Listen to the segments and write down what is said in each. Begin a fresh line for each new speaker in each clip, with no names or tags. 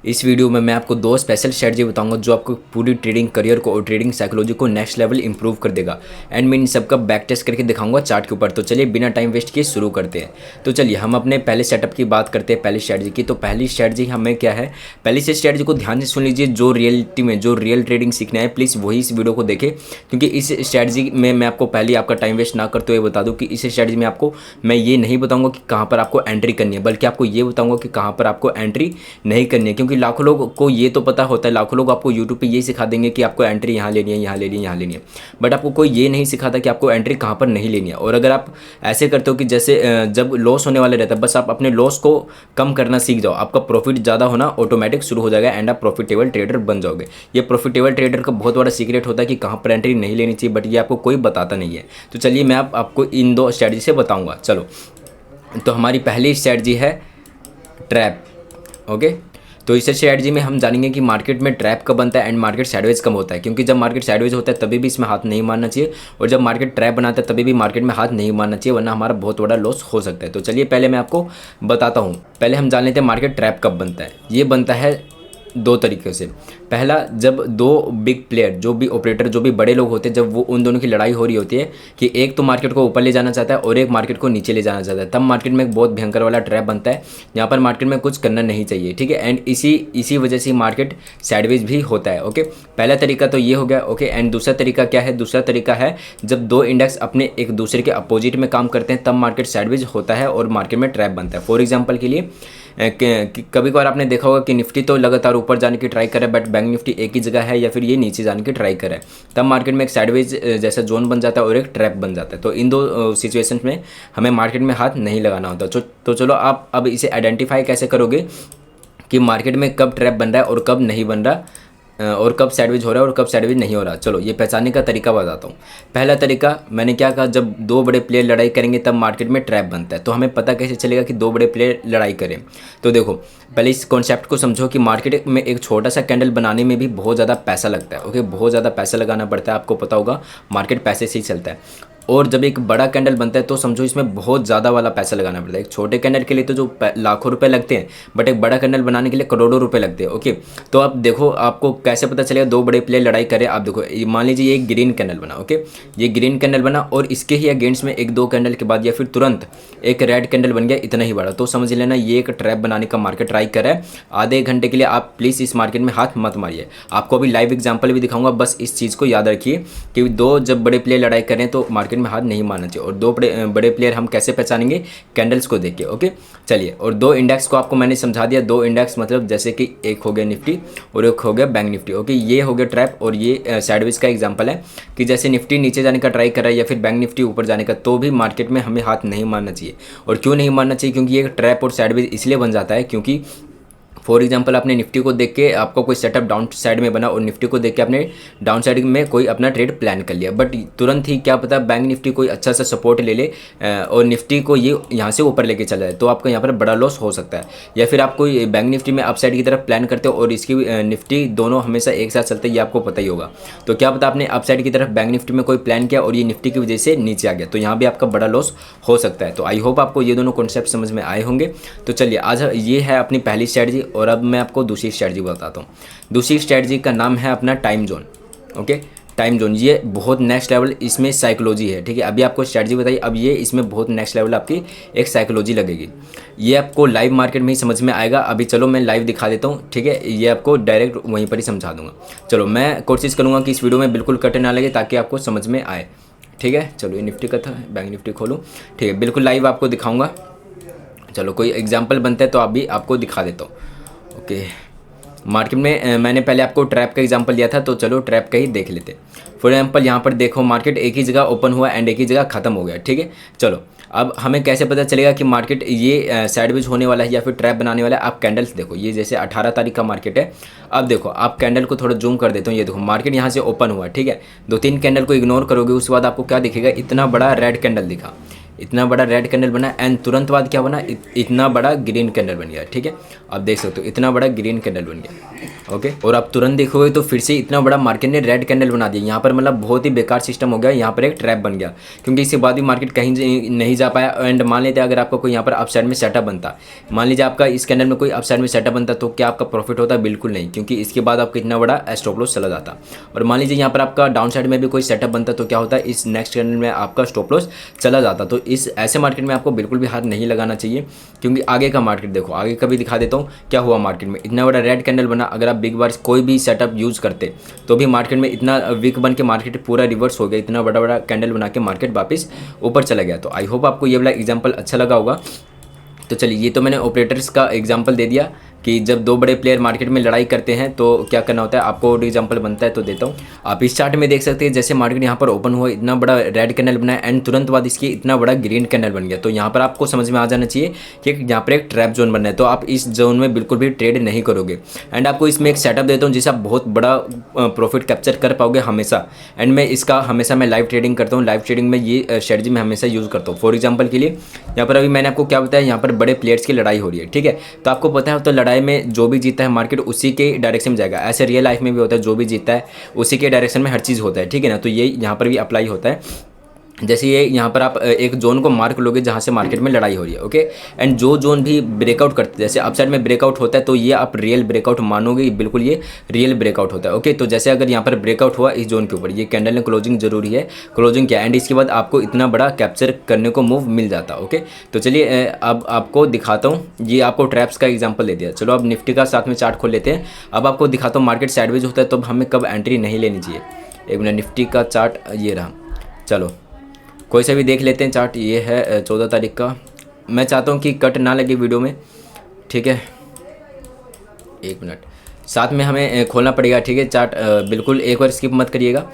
इस वीडियो में मैं आपको दो स्पेशल स्ट्रेटजी बताऊंगा जो आपको पूरी ट्रेडिंग करियर को और ट्रेडिंग साइकोलॉजी को नेक्स्ट लेवल इंप्रूव कर देगा। एंड मैं इन सबका बैक टेस्ट करके दिखाऊंगा चार्ट के ऊपर। तो चलिए बिना टाइम वेस्ट किए शुरू करते हैं। तो चलिए हम अपने पहले सेटअप की बात करते हैं, पहली स्ट्रेटजी की। तो पहली स्ट्रेटजी हमें क्या है, पहली से स्ट्रेटजी को ध्यान से सुन लीजिए। जो रियलिटी में जो रियल ट्रेडिंग सीखना है प्लीज़ वही इस वीडियो को देखें, क्योंकि इस स्ट्रेटजी में मैं आपको पहले आपका टाइम वेस्ट ना करते हुए बता दूं कि इस स्ट्रेटजी में आपको मैं ये नहीं बताऊंगा कि कहाँ पर आपको एंट्री करनी है, बल्कि आपको ये बताऊंगा कि कहाँ पर आपको एंट्री नहीं करनी है। क्योंकि लाखों लोग को ये तो पता होता है, लाखों लोग आपको यूट्यूब पे ये सिखा देंगे कि आपको एंट्री यहाँ लेनी है, यहाँ लेनी है, यहाँ लेनी है, बट आपको कोई ये नहीं सिखाता कि आपको एंट्री कहाँ पर नहीं लेनी है। और अगर आप ऐसे करते हो कि जैसे जब लॉस होने वाले रहता है, बस आप अपने लॉस को कम करना सीख जाओ, आपका प्रॉफिट ज़्यादा होना ऑटोमेटिक शुरू हो जाएगा एंड आप प्रॉफिटेबल ट्रेडर बन जाओगे। ये प्रॉफिटेबल ट्रेडर का बहुत बड़ा सीक्रेट होता है कि कहाँ पर एंट्री नहीं लेनी चाहिए, बट ये आपको कोई बताता नहीं है। तो चलिए मैं आपको इन दो स्ट्रैटेजी से बताऊँगा। चलो, तो हमारी पहली स्ट्रैटेजी है ट्रैप। ओके, तो इस स्ट्रैटेजी में हम जानेंगे कि मार्केट में ट्रैप कब बनता है एंड मार्केट साइडवेज कब होता है। क्योंकि जब मार्केट साइडवेज होता है तभी भी इसमें हाथ नहीं मारना चाहिए, और जब मार्केट ट्रैप बनाता है तभी भी मार्केट में हाथ नहीं मारना चाहिए, वरना हमारा बहुत बड़ा लॉस हो सकता है। तो चलिए पहले मैं आपको बताता हूँ। पहले हम जान लेते हैं मार्केट ट्रैप कब बनता है। ये बनता है दो तरीके से। पहला, जब दो बिग प्लेयर, जो भी ऑपरेटर, जो भी बड़े लोग होते हैं, जब वो उन दोनों की लड़ाई हो रही होती है कि एक तो मार्केट को ऊपर ले जाना चाहता है और एक मार्केट को नीचे ले जाना चाहता है, तब मार्केट में एक बहुत भयंकर वाला ट्रैप बनता है जहाँ पर मार्केट में कुछ करना नहीं चाहिए। ठीक है, एंड इसी वजह से मार्केट साइडवेज भी होता है। ओके, पहला तरीका तो ये हो गया। ओके, एंड दूसरा तरीका क्या है? दूसरा तरीका है जब दो इंडेक्स अपने एक दूसरे के अपोजिट में काम करते हैं तब मार्केट साइडवेज होता है और मार्केट में ट्रैप बनता है। फॉर एग्जाम्पल के लिए कभी कभार आपने देखा होगा कि निफ्टी तो लगातार ऊपर जाने की ट्राई कर रहा है, बट बैंक निफ्टी एक ही जगह है या फिर ये नीचे जाने की ट्राई कर रहा है, तब मार्केट में एक साइडवेज जैसा जोन बन जाता है और एक ट्रैप बन जाता है। तो इन दो सिचुएशन में हमें मार्केट में हाथ नहीं लगाना होता। तो चलो आप अब इसे आइडेंटिफाई कैसे करोगे कि मार्केट में कब ट्रैप बन रहा है और कब नहीं बन रहा, और कब सैंडविच हो रहा है और कब सैंडविच नहीं हो रहा। चलो ये पहचानने का तरीका बताता हूँ। पहला तरीका मैंने क्या कहा, जब दो बड़े प्लेयर लड़ाई करेंगे तब मार्केट में ट्रैप बनता है। तो हमें पता कैसे चलेगा कि दो बड़े प्लेयर लड़ाई करें? तो देखो, पहले इस कॉन्सेप्ट को समझो कि मार्केट में एक छोटा सा कैंडल बनाने में भी बहुत ज़्यादा पैसा लगता है। ओके, बहुत ज़्यादा पैसा लगाना पड़ता है, आपको पता होगा मार्केट पैसे से ही चलता है। और जब एक बड़ा कैंडल बनता है तो समझो इसमें बहुत ज़्यादा वाला पैसा लगाना पड़ता है। एक छोटे कैंडल के लिए तो जो लाखों रुपए लगते हैं, बट एक बड़ा कैंडल बनाने के लिए करोड़ों रुपए लगते हैं। ओके, तो अब देखो आपको कैसे पता चलेगा दो बड़े प्लेयर लड़ाई करें। आप देखो, मान लीजिए ये एक ग्रीन कैंडल बना। ओके, ये ग्रीन कैंडल बना और इसके ही अगेंस्ट में एक दो कैंडल के बाद या फिर तुरंत एक रेड कैंडल बन गया, इतना ही बड़ा, तो समझ लेना ये एक ट्रैप बनाने का मार्केट ट्राई कर रहा है। आधे एक घंटे के लिए आप प्लीज़ इस मार्केट में हाथ मत मारिए। आपको अभी लाइव एग्जाम्पल भी दिखाऊंगा, बस इस चीज़ को याद रखिए कि दो जब बड़े प्लेयर लड़ाई करें तो मार्केट में हाथ नहीं मारना चाहिए। और दो बड़े प्लेयर हम कैसे पहचानेंगे? कैंडल्स को देख के। ओके, चलिए, और दो इंडेक्स को आपको मैंने समझा दिया। दो इंडेक्स मतलब जैसे कि एक हो गया निफ्टी और एक हो गया बैंक निफ्टी। ओके, ये हो गया ट्रैप और ये साइडवेज का एग्जांपल है कि जैसे निफ्टी नीचे जाने का ट्राई कर रहा है या फिर बैंक निफ्टी ऊपर जाने का, तो भी मार्केट में हमें हाथ नहीं मारना चाहिए। और क्यों नहीं मारना चाहिए? क्योंकि ये ट्रैप और साइडवेज इसलिए बन जाता है क्योंकि फॉर एग्जाम्पल आपने निफ्टी को देख के आपका कोई सेटअप डाउन साइड में बना और निफ्टी को देख के आपने डाउन साइड में कोई अपना ट्रेड प्लान कर लिया, बट तुरंत ही क्या पता बैंक निफ्टी कोई अच्छा सा सपोर्ट ले ले और निफ्टी को ये यहाँ से ऊपर लेके चला जाए, तो आपका यहाँ पर बड़ा लॉस हो सकता है। या फिर आप कोई बैंक निफ्टी में अपसाइड की तरफ प्लान करते हो और इसकी निफ्टी दोनों हमेशा एक साथ चलते हैं, ये आपको पता ही होगा। तो क्या पता आपने अपसाइड की तरफ बैंक निफ्टी में कोई प्लान किया और ये निफ्टी की वजह से नीचे आ गया, तो यहाँ भी आपका बड़ा लॉस हो सकता है। तो आई होप आपको ये दोनों कॉन्सेप्ट समझ में आए होंगे। तो चलिए, आज ये है अपनी पहली स्ट्रैटेजी और अब मैं आपको दूसरी स्ट्रैटेजी बताता हूँ। दूसरी स्ट्रैटेजी का नाम है अपना time zone. Okay, time zone ये बहुत नेक्स्ट लेवल इसमें साइकोलॉजी है। ठीक है, अभी आपको स्ट्रैटेजी बताई, अब ये इसमें बहुत नेक्स्ट लेवल आपकी एक साइकोलॉजी लगेगी। ये आपको लाइव मार्केट में ही समझ में आएगा। अभी चलो मैं लाइव दिखा देता हूँ। ठीक है, ये आपको डायरेक्ट वहीं पर ही समझा दूंगा। चलो, मैं कोशिश करूँगा कि इस वीडियो में बिल्कुल कट ना लगे ताकि आपको समझ में आए। ठीक है, चलो ये निफ्टी का था, बैंक निफ्टी खोलूँ। ठीक है, बिल्कुल लाइव आपको दिखाऊँगा। चलो कोई एग्जाम्पल बनता है तो अभी आपको दिखा देता हूँ। ओके, मार्केट में मैंने पहले आपको ट्रैप का एग्जांपल दिया था, तो चलो ट्रैप का ही देख लेते। फॉर एग्जांपल यहाँ पर देखो, मार्केट एक ही जगह ओपन हुआ एंड एक ही जगह खत्म हो गया। ठीक है, चलो अब हमें कैसे पता चलेगा कि मार्केट ये साइडवेज होने वाला है या फिर ट्रैप बनाने वाला है? आप कैंडल्स देखो, ये जैसे 18 तारीख का मार्केट है। अब देखो, आप कैंडल को थोड़ा जूम कर देता हूँ। ये देखो मार्केट यहाँ से ओपन हुआ। ठीक है, दो तीन कैंडल को इग्नोर करोगे, उसके बाद आपको क्या दिखेगा? इतना बड़ा रेड कैंडल दिखा। इतना बड़ा रेड कैंडल बना एंड तुरंत बाद क्या बना, इतना बड़ा ग्रीन कैंडल बन गया। ठीक है, आप देख सकते हो इतना बड़ा ग्रीन कैंडल बन गया। ओके, और आप तुरंत देखोगे तो फिर से इतना बड़ा मार्केट ने रेड कैंडल बना दिया। यहाँ पर मतलब बहुत ही बेकार सिस्टम हो गया, यहाँ पर एक ट्रैप बन गया, क्योंकि इसके बाद भी मार्केट कहीं नहीं जा पाया। एंड मान लेते अगर आपका कोई यहाँ पर अपसाइड में सेटअप बनता, मान लीजिए आपका इस कैंडल में कोई अपसाइड में सेटअप बनता, तो क्या आपका प्रॉफिट होता? बिल्कुल नहीं, क्योंकि इसके बाद आपका इतना बड़ा स्टॉप लॉस चला जाता। और मान लीजिए यहाँ पर आपका डाउन साइड में भी कोई सेटअप बनता, तो क्या होता है, इस नेक्स्ट कैंडल में आपका स्टॉप लॉस चला जाता। तो इस ऐसे मार्केट में आपको बिल्कुल भी हाथ नहीं लगाना चाहिए, क्योंकि आगे का मार्केट देखो, आगे का भी दिखा देता हूँ क्या हुआ मार्केट में। इतना बड़ा रेड कैंडल बना, अगर आप बिग बार कोई भी सेटअप यूज़ करते तो भी मार्केट में इतना वीक बन के मार्केट पूरा रिवर्स हो गया, इतना बड़ा बड़ा कैंडल बना के मार्केट वापस ऊपर चला गया। तो आई होप आपको ये वाला एग्जाम्पल अच्छा लगा होगा। तो चलिए, ये तो मैंने ऑपरेटर्स का एग्जांपल दे दिया कि जब दो बड़े प्लेयर मार्केट में लड़ाई करते हैं तो क्या करना होता है। आपको और एग्जांपल बनता है तो देता हूँ। आप इस चार्ट में देख सकते हैं, जैसे मार्केट यहाँ पर ओपन हुआ, इतना बड़ा रेड कैंडल बना है एंड तुरंत बाद इसकी इतना बड़ा ग्रीन कैंडल बन गया। तो यहाँ पर आपको समझ में आ जाना चाहिए कि यहाँ पर एक ट्रैप जोन बनना है, तो आप इस जोन में बिल्कुल भी ट्रेड नहीं करोगे। एंड आपको इसमें एक सेटअप देता हूँ जिससे आप बहुत बड़ा प्रॉफिट कैप्चर कर पाओगे हमेशा। एंड मैं इसका हमेशा मैं लाइव ट्रेडिंग करता हूँ, लाइव ट्रेडिंग में ये स्ट्रेटजी मैं हमेशा यूज़ करता हूँ। फॉर एग्जाम्पल के लिए यहाँ पर अभी मैंने आपको क्या बताया, यहाँ पर बड़े प्लेयर्स की लड़ाई हो रही है। ठीक है, तो आपको पता है तो लड़ाई में जो भी जीतता है मार्केट उसी के डायरेक्शन में जाएगा। ऐसे रियल लाइफ में भी होता है, जो भी जीतता है उसी के डायरेक्शन में हर चीज़ होता है। ठीक है ना, तो ये यहाँ पर भी अप्लाई होता है। जैसे ये यहाँ पर आप एक जोन को मार्क लोगे जहाँ से मार्केट में लड़ाई हो रही है। ओके, एंड जो जोन भी ब्रेकआउट करते हैं, जैसे अपसाइड में ब्रेकआउट होता है तो ये आप रियल ब्रेकआउट मानोगे, बिल्कुल ये रियल ब्रेकआउट होता है। ओके, तो जैसे अगर यहाँ पर ब्रेकआउट हुआ इस जोन के ऊपर, ये कैंडल ने क्लोजिंग जरूरी है, क्लोजिंग क्या, एंड इसके बाद आपको इतना बड़ा कैप्चर करने को मूव मिल जाता। ओके, तो चलिए अब आपको दिखाता हूँ। ये आपको ट्रैप्स का एग्जाम्पल दे दिया। चलो अब निफ्टी का साथ में चार्ट खोल लेते हैं। अब आपको दिखाता हूँ मार्केट साइडवेज होता है तो हमें कब एंट्री नहीं लेनी चाहिए। एक मिनट, निफ्टी का चार्ट ये रहा। चलो कोई सा भी देख लेते हैं चार्ट। ये है 14 तारीख का। मैं चाहता हूँ कि कट ना लगे वीडियो में। ठीक है, एक मिनट, साथ में हमें खोलना पड़ेगा। ठीक है, चार्ट बिल्कुल एक बार स्किप मत करिएगा।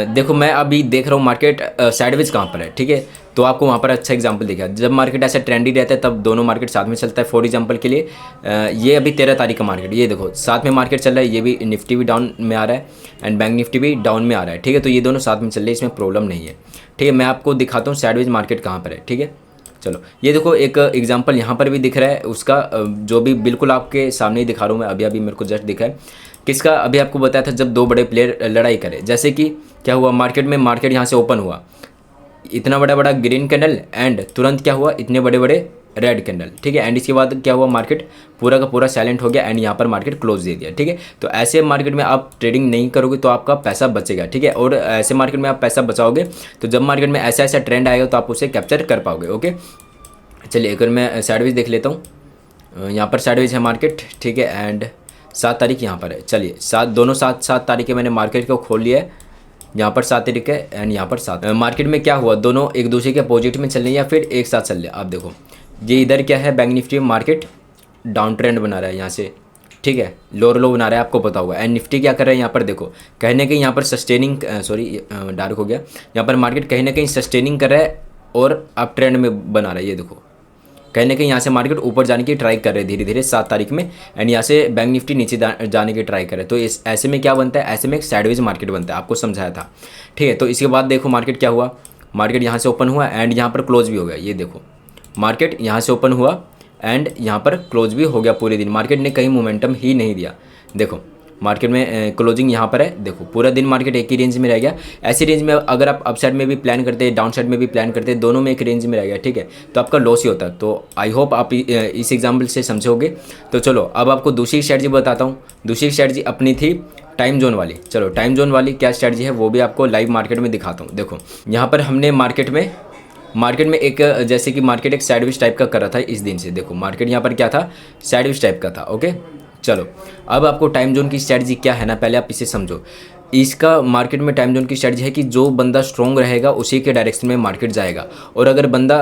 देखो मैं अभी देख रहा हूँ मार्केट साइडवेज कहाँ पर है। ठीक है, तो आपको वहाँ पर अच्छा एग्जांपल दिखा। जब मार्केट ऐसा ट्रेंडी रहता है तब दोनों मार्केट साथ में चलता है। फॉर एग्जांपल के लिए ये अभी 13 तारीख का मार्केट, ये देखो साथ में मार्केट चल रहा है। ये भी निफ्टी भी डाउन में आ रहा है एंड बैंक निफ्टी भी डाउन में आ रहा है। ठीक है, तो ये दोनों साथ में चल रहे हैं, इसमें प्रॉब्लम नहीं है। ठीक है, मैं आपको दिखाता हूँ साइडवेज मार्केट कहाँ पर है। ठीक है, चलो ये देखो एक एग्जांपल यहाँ पर भी दिख रहा है उसका, जो भी बिल्कुल आपके सामने ही दिखा रहा हूँ मैं। अभी मेरे को जस्ट दिखा है किसका, अभी आपको बताया था जब दो बड़े प्लेयर लड़ाई करें। जैसे कि क्या हुआ मार्केट में, मार्केट यहाँ से ओपन हुआ, इतना बड़ा बड़ा ग्रीन कैंडल एंड तुरंत क्या हुआ, इतने बड़े बड़े रेड कैंडल। ठीक है, एंड इसके बाद क्या हुआ, मार्केट पूरा का पूरा साइलेंट हो गया एंड यहाँ पर मार्केट क्लोज दे दिया। ठीक है, तो ऐसे मार्केट में आप ट्रेडिंग नहीं करोगे तो आपका पैसा बचेगा। ठीक है, और ऐसे मार्केट में आप पैसा बचाओगे तो जब मार्केट में ऐसा ऐसा ट्रेंड आएगा तो आप उसे कैप्चर कर पाओगे। ओके, चलिए एक बार मैं साइडवेज देख लेता हूँ। यहाँ पर साइडवेज है मार्केट। ठीक है, एंड 7 तारीख यहाँ पर है। चलिए दोनों 7 तारीख के मैंने मार्केट को खोल लिया है। यहाँ पर 7 तारीख है एंड यहाँ पर 7। मार्केट में क्या हुआ, दोनों एक दूसरे के अपोजिट में चल रहे हैं या फिर एक साथ चल रहे हैं। आप देखो ये इधर क्या है, bank Nifty market down trend बना रहा है यहाँ से। ठीक है, लोअर लो बना रहा है, आपको पता होगा। एंड निफ्टी क्या कर रहा है यहाँ पर, देखो कहीं कहीं यहाँ पर सस्टेनिंग, डार्क हो गया, यहाँ पर मार्केट कहीं ना कहीं सस्टेनिंग कर रहा है और आप ट्रेंड में बना रहा है। ये देखो कहीं ना कहीं यहाँ से मार्केट ऊपर जाने की ट्राई कर रहे हैं धीरे धीरे 7 तारीख में, एंड यहाँ से बैंक निफ्टी नीचे जाने की ट्राई कर रहे हैं। तो इस ऐसे में क्या बनता है, ऐसे में एक साइडवेज मार्केट बनता है, आपको समझाया था। ठीक है, तो इसके बाद देखो मार्केट क्या हुआ, मार्केट यहाँ से ओपन हुआ एंड यहाँ पर क्लोज भी हो गया। ये देखो मार्केट यहाँ से ओपन हुआ एंड यहाँ पर क्लोज भी हो गया। पूरे दिन मार्केट ने कहीं मोमेंटम ही नहीं दिया। देखो मार्केट में क्लोजिंग यहाँ पर है, देखो पूरा दिन मार्केट एक ही रेंज में रह गया। ऐसी रेंज में अगर आप अप साइड में भी प्लान करते हैं, डाउन साइड में भी प्लान करते हैं, दोनों में एक रेंज में रह गया। ठीक है, तो आपका लॉस ही होता है। तो आई होप आप इस एग्जाम्पल से समझोगे। तो चलो अब आपको दूसरी स्ट्रैटेजी बताता हूँ। दूसरी स्ट्रैटेजी अपनी थी टाइम जोन वाली। चलो टाइम जोन वाली क्या स्ट्रैटेजी है वो भी आपको लाइव मार्केट में दिखाता हूँ। देखो यहाँ पर हमने मार्केट में एक जैसे कि मार्केट एक साइडवेज टाइप का कर रहा था इस दिन से। देखो मार्केट यहाँ पर क्या था, साइडवेज टाइप का था। ओके, चलो अब आपको टाइम जोन की स्ट्रैटेजी क्या है ना, पहले आप इसे समझो। इसका मार्केट में टाइम जोन की स्ट्रैटेजी है कि जो बंदा स्ट्रॉन्ग रहेगा उसी के डायरेक्शन में मार्केट जाएगा। और अगर बंदा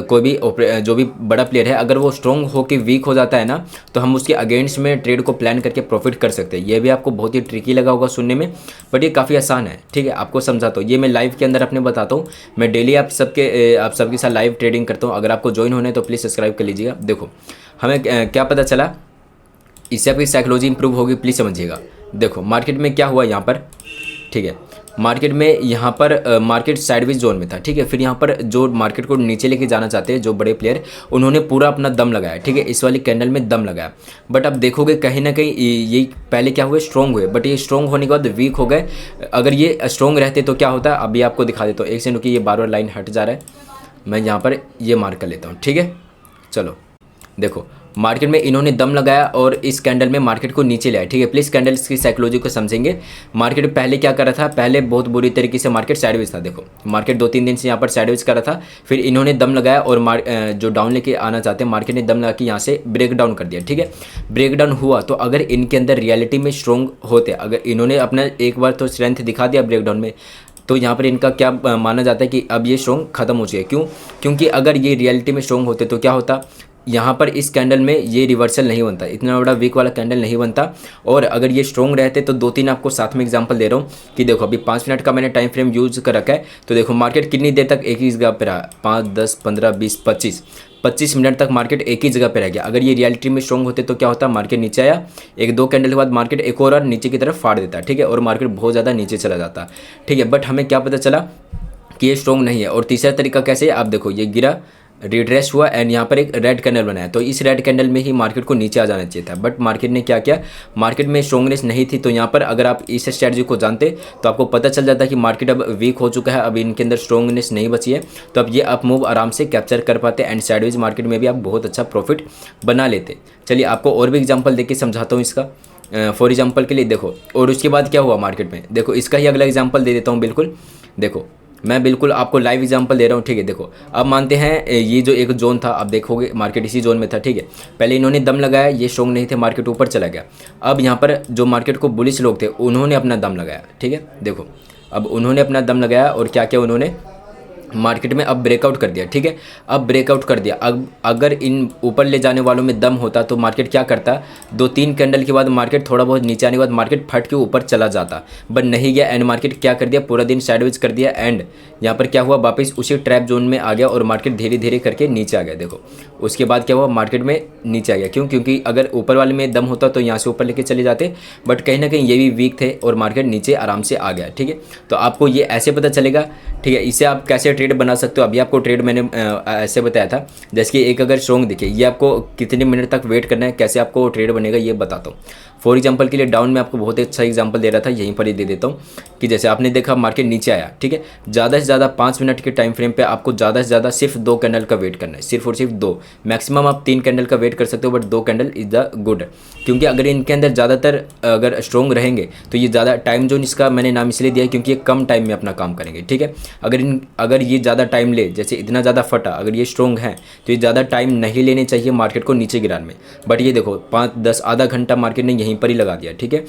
कोई भी जो भी बड़ा प्लेयर है अगर वो स्ट्रॉन्ग होकर वीक हो जाता है ना, तो हम उसके अगेंस्ट में ट्रेड को प्लान करके प्रॉफिट कर सकते हैं। ये भी आपको बहुत ही ट्रिकी लगा होगा सुनने में, बट ये काफ़ी आसान है। ठीक है, आपको समझाता हूँ, ये मैं लाइव के अंदर अपने बताता हूँ। मैं डेली आप सबके साथ लाइव ट्रेडिंग करता हूँ। अगर आपको ज्वाइन होना है तो प्लीज़ सब्सक्राइब कर लीजिएगा। देखो हमें क्या पता चला, इससे आपकी साइकोलॉजी इंप्रूव होगी, प्लीज़ समझिएगा। देखो मार्केट में क्या हुआ यहाँ पर। ठीक है, मार्केट में यहाँ पर मार्केट साइडवेज जोन में था, ठीक है। फिर यहाँ पर जो मार्केट को नीचे लेके जाना चाहते हैं जो बड़े प्लेयर, उन्होंने पूरा अपना दम लगाया, ठीक है, इस वाली कैंडल में दम लगाया। बट अब देखोगे कहीं ना कहीं ये पहले क्या हुए, स्ट्रॉन्ग हुए, बट ये स्ट्रॉन्ग होने के बाद वीक हो गए। अगर ये स्ट्रॉन्ग रहते तो क्या होता है, अभी आपको दिखा देता हूँ। एक सेकंड, ये बार बार लाइन हट जा रहा है, मैं यहाँ पर ये मार्क कर लेता हूँ, ठीक है। चलो देखो, मार्केट में इन्होंने दम लगाया और इस कैंडल में मार्केट को नीचे लाया, ठीक है। प्लीज़ कैंडल्स की साइकोलॉजी को समझेंगे। मार्केट पहले क्या कर रहा था, पहले बहुत बुरी तरीके से मार्केट साइडवेज था। देखो मार्केट 2-3 दिन से यहाँ पर साइडवेज कर रहा था, फिर इन्होंने दम लगाया और जो डाउन लेके आना चाहते हैं, मार्केट ने दम लगा के यहाँ से ब्रेक डाउन कर दिया, ठीक है। ब्रेक डाउन हुआ तो अगर इनके अंदर रियलिटी में स्ट्रॉन्ग होते, अगर इन्होंने अपना एक बार तो स्ट्रेंथ दिखा दिया ब्रेक डाउन में, तो यहाँ पर इनका क्या माना जाता है कि अब ये स्ट्रॉन्ग खत्म हो चुका है। क्यों? क्योंकि अगर ये रियलिटी में स्ट्रॉन्ग होते तो क्या होता, यहाँ पर इस कैंडल में ये रिवर्सल नहीं बनता, इतना बड़ा वीक वाला कैंडल नहीं बनता। और अगर ये स्ट्रॉन्ग रहते तो 2-3 आपको साथ में एग्जांपल दे रहा हूँ कि देखो अभी 5 मिनट का मैंने टाइम फ्रेम यूज कर रखा है। तो देखो मार्केट कितनी देर तक एक ही जगह पे रहा, 5, 10, 15, 20, 25 मिनट तक मार्केट एक ही जगह पे रह गया। अगर ये रियलिटी में स्ट्रॉन्ग होते तो क्या होता, मार्केट नीचे आया, 1-2 कैंडल के बाद मार्केट एक और नीचे की तरफ फाड़ देता, ठीक है, और मार्केट बहुत ज़्यादा नीचे चला जाता, ठीक है। बट हमें क्या पता चला कि ये स्ट्रॉन्ग नहीं है। और तीसरा तरीका कैसे, आप देखो ये गिरा, रिट्रेस हुआ एंड यहाँ पर एक रेड कैंडल बनाया, तो इस रेड कैंडल में ही मार्केट को नीचे आ जाना चाहिए था। बट मार्केट ने क्या किया, मार्केट में स्ट्रॉन्गनेस नहीं थी। तो यहाँ पर अगर आप इस स्ट्रैटेजी को जानते तो आपको पता चल जाता कि मार्केट अब वीक हो चुका है, अब इनके अंदर स्ट्रॉन्गनेस नहीं बची है, तो अब ये अप मूव आराम से कैप्चर कर पाते एंड साइडवेज मार्केट में भी आप बहुत अच्छा प्रॉफिट बना लेते। चलिए आपको और भी एग्जाम्पल देके समझाता हूँ इसका। फॉर एग्जाम्पल के लिए देखो, और उसके बाद क्या हुआ मार्केट में, देखो इसका ही अगला एग्जाम्पल दे देता हूँ। बिल्कुल देखो, मैं बिल्कुल आपको लाइव एग्जांपल दे रहा हूँ, ठीक है। देखो अब मानते हैं ये जो एक जोन था, अब देखोगे मार्केट इसी जोन में था, ठीक है। पहले इन्होंने दम लगाया, ये स्ट्रॉन्ग नहीं थे, मार्केट ऊपर चला गया। अब यहाँ पर जो मार्केट को बुलिश लोग थे उन्होंने अपना दम लगाया, ठीक है। देखो अब उन्होंने अपना दम लगाया और क्या किया उन्होंने, मार्केट में अब ब्रेकआउट कर दिया, ठीक है। अब ब्रेकआउट कर दिया, अब अगर इन ऊपर ले जाने वालों में दम होता तो मार्केट क्या करता, 2-3 कैंडल के बाद मार्केट थोड़ा बहुत नीचे आने के बाद मार्केट फट के ऊपर चला जाता, बट नहीं गया एंड मार्केट क्या कर दिया, पूरा दिन साइडवेज कर दिया एंड यहाँ पर क्या हुआ, वापस उसी ट्रैप जोन में आ गया और मार्केट धीरे धीरे करके नीचे आ गया। देखो उसके बाद क्या हुआ, मार्केट में नीचे आ गया। क्यों? क्योंकि अगर ऊपर वाले में दम होता तो यहाँ से ऊपर लेके चले जाते, बट कहीं ना कहीं ये भी वीक थे और मार्केट नीचे आराम से आ गया, ठीक है। तो आपको ये ऐसे पता चलेगा, ठीक है। इससे आप कैसे ट्रेड बना सकते हो, अभी आपको ट्रेड मैंने ऐसे बताया था, जैसे कि एक अगर स्ट्रॉन्ग दिखे, ये आपको कितने मिनट तक वेट करना है, कैसे आपको ट्रेड बनेगा ये बताता हूँ। फॉर एग्जांपल के लिए डाउन में आपको बहुत अच्छा एग्जांपल दे रहा था, यहीं पर ही दे देता हूँ कि जैसे आपने देखा मार्केट नीचे आया, ठीक है। ज़्यादा से ज़्यादा 5 मिनट के टाइम फ्रेम पे आपको ज़्यादा से ज़्यादा सिर्फ 2 कैंडल का वेट करना है, सिर्फ और सिर्फ 2। मैक्सिमम आप 3 कैंडल का वेट कर सकते हो, but 2 candle is the good. क्योंकि अगर इनके अंदर ज़्यादातर अगर स्ट्रॉन्ग रहेंगे तो ये ज़्यादा टाइम जोन, इसका मैंने नाम इसलिए दिया है क्योंकि ये कम टाइम में अपना काम करेंगे, ठीक है। अगर ये ज़्यादा टाइम ले, जैसे इतना ज़्यादा फटा, अगर ये स्ट्रॉन्ग है तो ये ज़्यादा टाइम नहीं लेने चाहिए मार्केट को नीचे गिराने में। बट ये देखो 5-10 आधा घंटा मार्केट ने यहीं पर ही लगा दिया, ठीक है।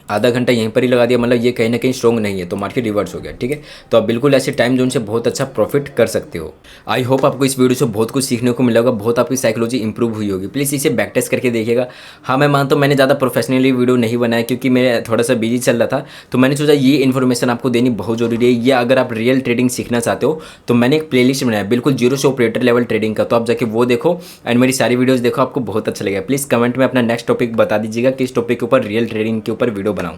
आधा घंटा यहीं पर ही लगा दिया, मतलब ये कहीं ना कहीं स्ट्रॉन्ग नहीं है तो मार्केट रिवर्स हो गया, ठीक है। तो आप बिल्कुल ऐसे टाइम जोन से बहुत अच्छा प्रॉफिट कर सकते हो। आई होप आपको इस वीडियो से बहुत कुछ सीखने को मिला होगा, बहुत आपकी साइकोलॉजी इंप्रूव हुई होगी। प्लीज़ इसे बैक टेस्ट करके देखिएगा। हाँ मैं मानता हूँ मैंने ज़्यादा प्रोफेशनली वीडियो नहीं बनाया क्योंकि मैं थोड़ा सा बिजी चल रहा था, तो मैंने सोचा ये इन्फॉर्मेशन आपको देनी बहुत जरूरी है। ये अगर आप रियल ट्रेडिंग सीखना चाहते हो तो मैंने एक प्लेलिस्ट बनाया बिल्कुल जीरो से ऑपरेटर लेवल ट्रेडिंग का, तो आप जाके वो देखो एंड मेरी सारी वीडियोज़ देखो, आपको बहुत अच्छा लगेगा। प्लीज़ कमेंट में अपना नेक्स्ट टॉपिक बता दीजिएगा किस टॉपिक के ऊपर, रियल ट्रेडिंग के ऊपर वीडियो